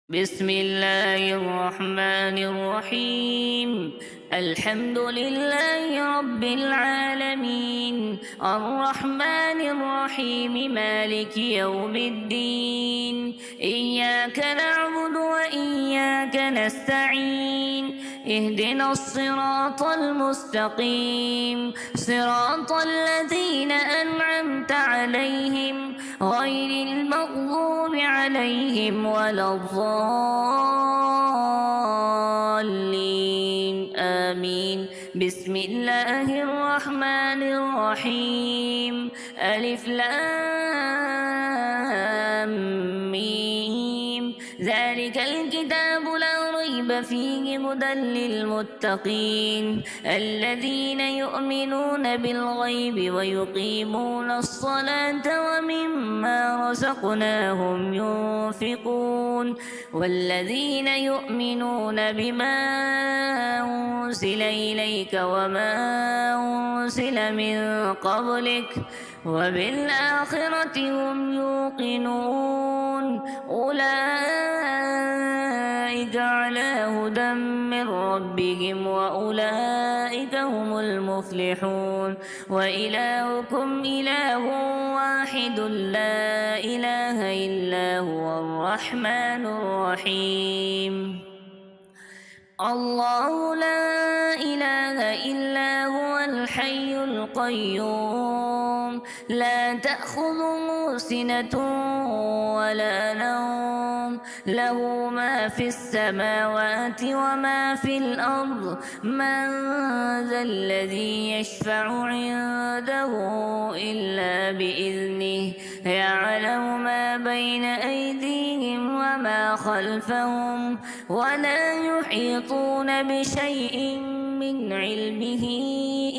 بسم الله الرحمن الرحيم. الحمد لله رب العالمين، الرحمن الرحيم، مالك يوم الدين. إياك نعبد وإياك نستعين، اهدنا الصراط المستقيم، صراط الذين أنعمت عليهم غير المغضوب عليهم ولا الضالين، آمين. بسم الله الرحمن الرحيم. ألف لام ميم. ذلك الكتاب لا ريب فيه هدى للمتقين الذين يؤمنون بالغيب ويقيمون الصلاة ومما رزقناهم ينفقون والذين يؤمنون بما أنزل إليك وما أنزل من قبلك وبالآخرة هم يوقنون. أولئك على هدى من ربهم وأولئك هم المفلحون. وإلهكم إله واحد لا إله إلا هو الرحمن الرحيم. الله لا إله إلا هو الحي القيوم، لا تأخذه سنة ولا نوم، له ما في السماوات وما في الأرض. من ذا الذي يشفع عنده إلا بإذنه، يعلم ما بين أيديهم وما خلفهم، ولا يحيطون بشيء من علمه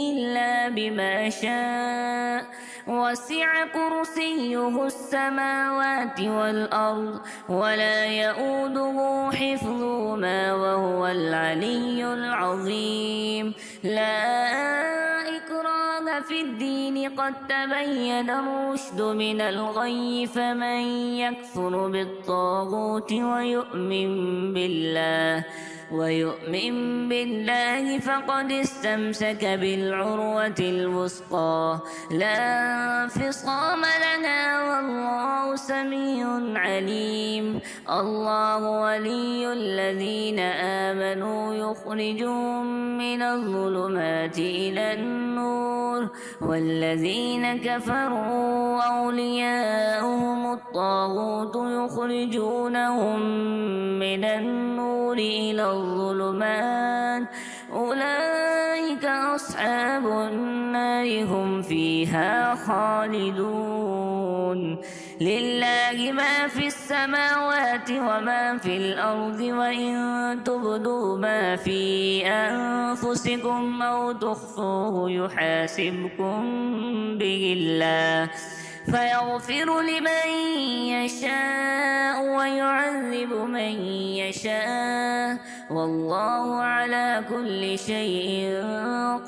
إلا بما شاء. وسع كرسيه السماوات والأرض ولا يؤوده حفظهما وهو العلي العظيم. لا إكراه في الدين، قد تبين الرشد من الغي، فمن يكفر بالطاغوت ويؤمن بالله فقد استمسك بالعروة الوثقى لا انفصام لها، والله سميع عليم. الله ولي الذين آمنوا يخرجهم من الظلمات إلى النور، والذين كفروا أولياؤهم الطاغوت يخرجونهم من النور إلى الظلمات. أولئك أصحاب النار، هم فيها خالدون. لله ما في السماوات وما في الأرض، وإن تبدوا ما في أنفسكم أو تخفوه يحاسبكم به الله، فيغفر لمن يشاء ويعذب من يشاء، والله على كل شيء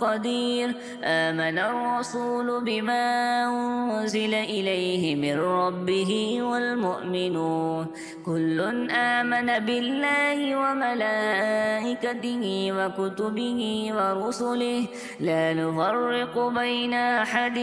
قدير. آمن الرسول بما أنزل إليه من ربه والمؤمنون كل آمن بالله وملائكته وكتبه ورسله، لا نفرق بين أحد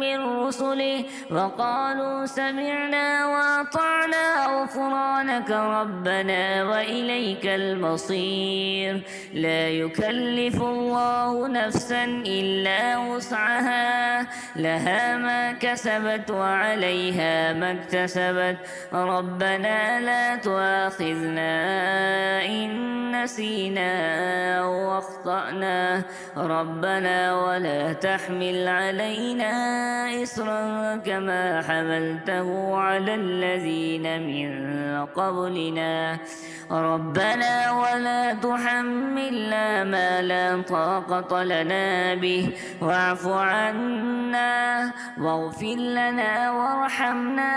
من رسله، وقالوا سمعنا وأطعنا غفرانك ربنا وإليك المصير. لا يكلف الله نفسا إلا وسعها، لها ما كسبت وعليها ما اكتسبت. ربنا لا تؤاخذنا إن نسينا أو أخطأنا، ربنا ولا تحمل علينا إصرا كما حملته على الذين من قبلنا، ربنا ولا تحملنا ما لا طاقة لنا به، واعف عنا واغفر لنا وارحمنا،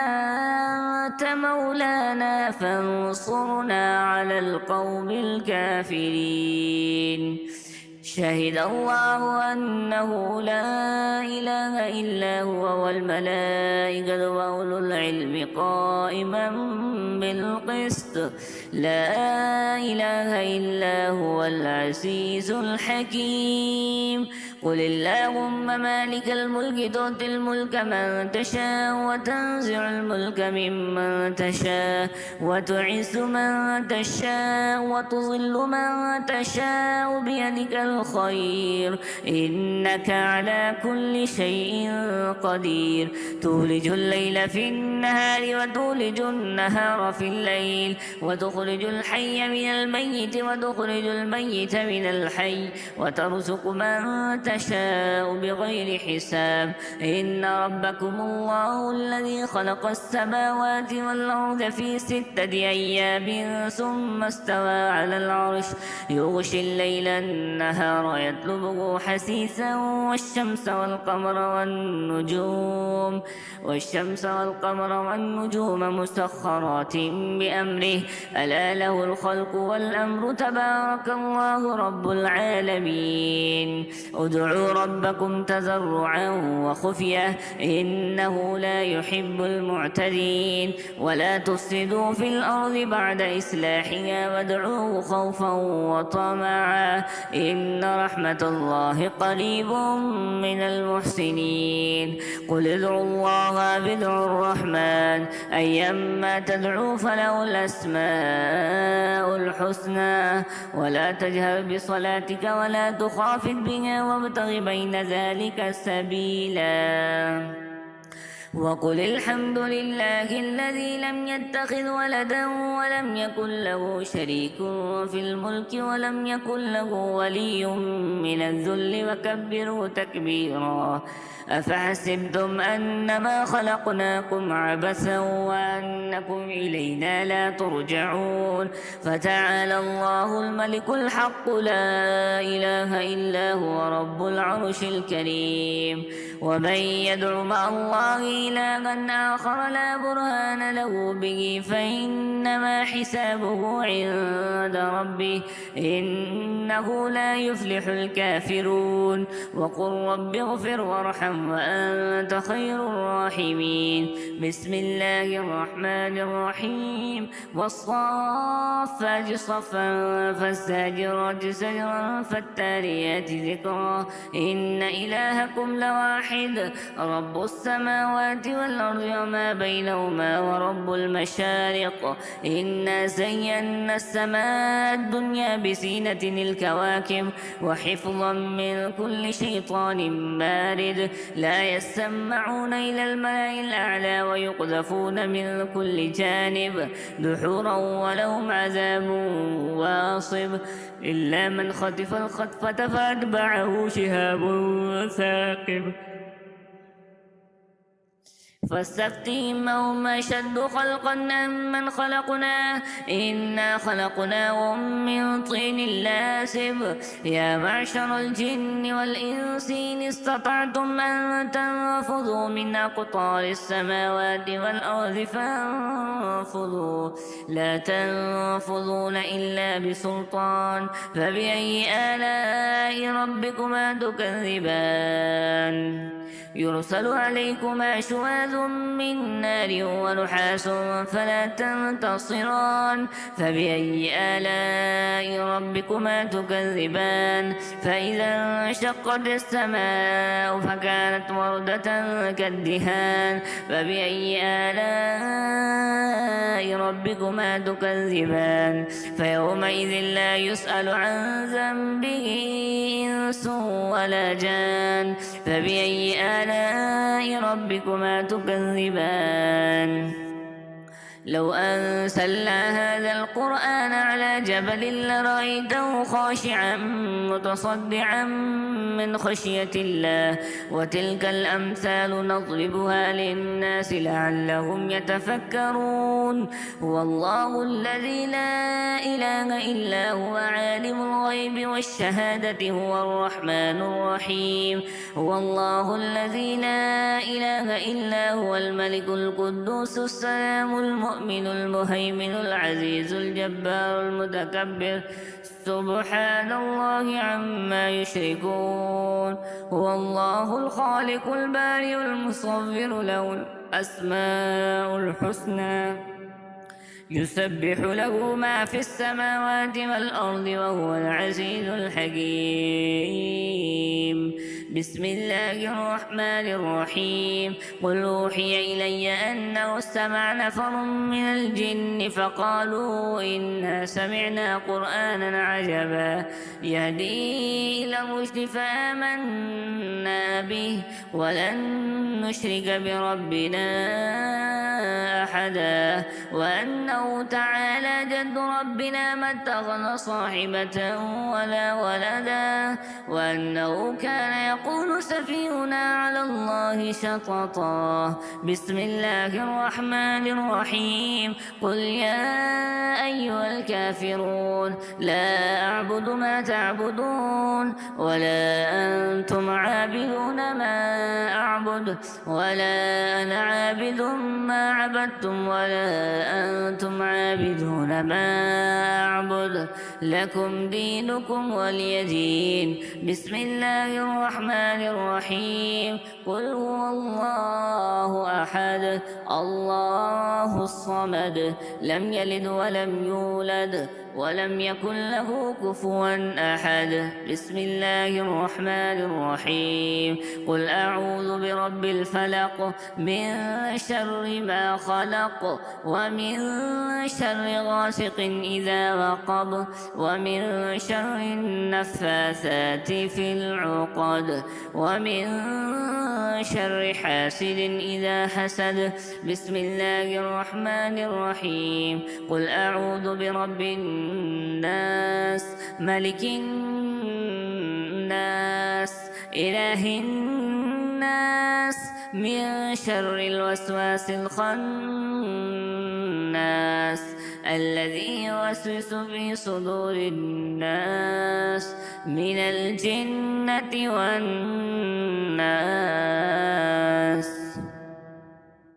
أنت مولانا فانصرنا على القوم الكافرين. شهد الله أنه لا إله إلا هو والملائكة وأولو العلم قائما بالقسط لا إله إلا هو العزيز الحكيم قل اللهم مالك الملك تؤتي الملك من تشاء وتنزع الملك ممن تشاء وتعز من تشاء وتضل من تشاء بيدك الخير إنك على كل شيء قدير تولج الليل في النهار وتولج النهار في الليل وتخرج الحي من الميت وتخرج الميت من الحي وترزق من تشاء بغير حساب إن ربكم الله الذي خلق السماوات والأرض في 6 أيام ثم استوى على العرش يغشي الليل النهار يطلبه حثيثا والشمس والقمر والنجوم مسخرات بأمره ألا له الخلق والأمر تبارك الله رب العالمين ادعوا ربكم تضرعا وخفية إنه لا يحب المعتدين ولا تفسدوا في الأرض بعد إصلاحها وادعوه خوفا وطمعا إن رحمة الله قريب من المحسنين قل ادعوا الله وادعوا الرحمن أيما تدعوا فله الأسماء الحسنى ولا تجهر بصلاتك ولا تخافت بها وابتغ بين ذلك سبيلا وقل الحمد لله الذي لم يتخذ ولدا ولم يكن له شريك في الملك ولم يكن له ولي من الذل وكبره تكبيرا أفحسبتم أنما خلقناكم عبثا وأنكم إلينا لا ترجعون فتعالى الله الملك الحق لا إله إلا هو رب العرش الكريم ومن يدع مع الله إلها آخر لا برهان له به فإنما حسابه عند ربه إنه لا يفلح الكافرون وقل رب اغفر وارحم وأنت خير الراحمين بسم الله الرحمن الرحيم والصافات صفا فالزاجرات زجرا فالتاليات ذكرا إن إلهكم لواحد رب السماوات والأرض وما بينهما ورب المشارق إنا زينا السماء الدنيا بزينة الكواكب وحفظا من كل شيطان مارد لا يسمعون إلى الملأ الأعلى ويقذفون من كل جانب دحورا ولهم عذاب واصب إلا من خطف الخطفة فأتبعه شهاب ثاقب فاستفتهم هم أشد خلقا أم من خلقنا إنا خلقناهم من طين لازب يا معشر الجن والإنس إن استطعتم أن تنفذوا من أقطار السماوات والأرض فانفذوا لا تنفذون إلا بسلطان فبأي آلاء ربكما تكذبان يرسل عليكما شواذ من نار ونحاس فلا تنتصران فبأي آلاء ربكما تكذبان فإذا انشقت السماء فكانت وردة كالدهان فبأي آلاء ربكما تكذبان فيومئذ لا يسأل عن ذنبه إنس ولا جان فبأي آلاء ربكما تكذبان لو أنزلنا هذا القرآن على جبل لرأيته خاشعا متصدعا من خشية الله وتلك الأمثال نضربها للناس لعلهم يتفكرون هو الله الذي لا إله إلا هو عالم الغيب والشهادة هو الرحمن الرحيم هو الله الذي لا إله إلا هو الملك القدوس السلام المؤمن المؤمن المهيمن العزيز الجبار المتكبر سبحان الله عما يشركون هو الله الخالق البارئ المصور له الأسماء الحسنى يسبح له ما في السماوات والأرض وهو العزيز الحكيم بسم الله الرحمن الرحيم قل أوحي إلي أنه استمع نفر من الجن فقالوا إنا سمعنا قرآنا عجبا يهدي إلى الرشد فآمنا به ولن نشرك بربنا أحدا وأنه تعالى جد ربنا ما اتخذ صاحبة ولا ولدا وأنه كان يقول سفيهنا على الله شططا بسم الله الرحمن الرحيم قل يا أيها الكافرون لا أعبد ما تعبدون ولا أنتم عابدون ما أعبد ولا أنا عابد ما عبدتم ولا أنتم عابدون ما أعبد لكم دينكم ولي دين بسم الله الرحمن الرحيم قل هو الله أحد الله الصمد لم يلد ولم يولد ولم يكن له كفوا أحد بسم الله الرحمن الرحيم قل أعوذ برب الفلق من شر ما خلق ومن شر غاسق إذا وقب ومن شر النفاثات في العقد ومن شر حاسد إذا حسد بسم الله الرحمن الرحيم قل أعوذ برب الناس ملك الناس إله الناس من شر الوسواس الخناس الذي يوسوس في صدور الناس من الجنة والناس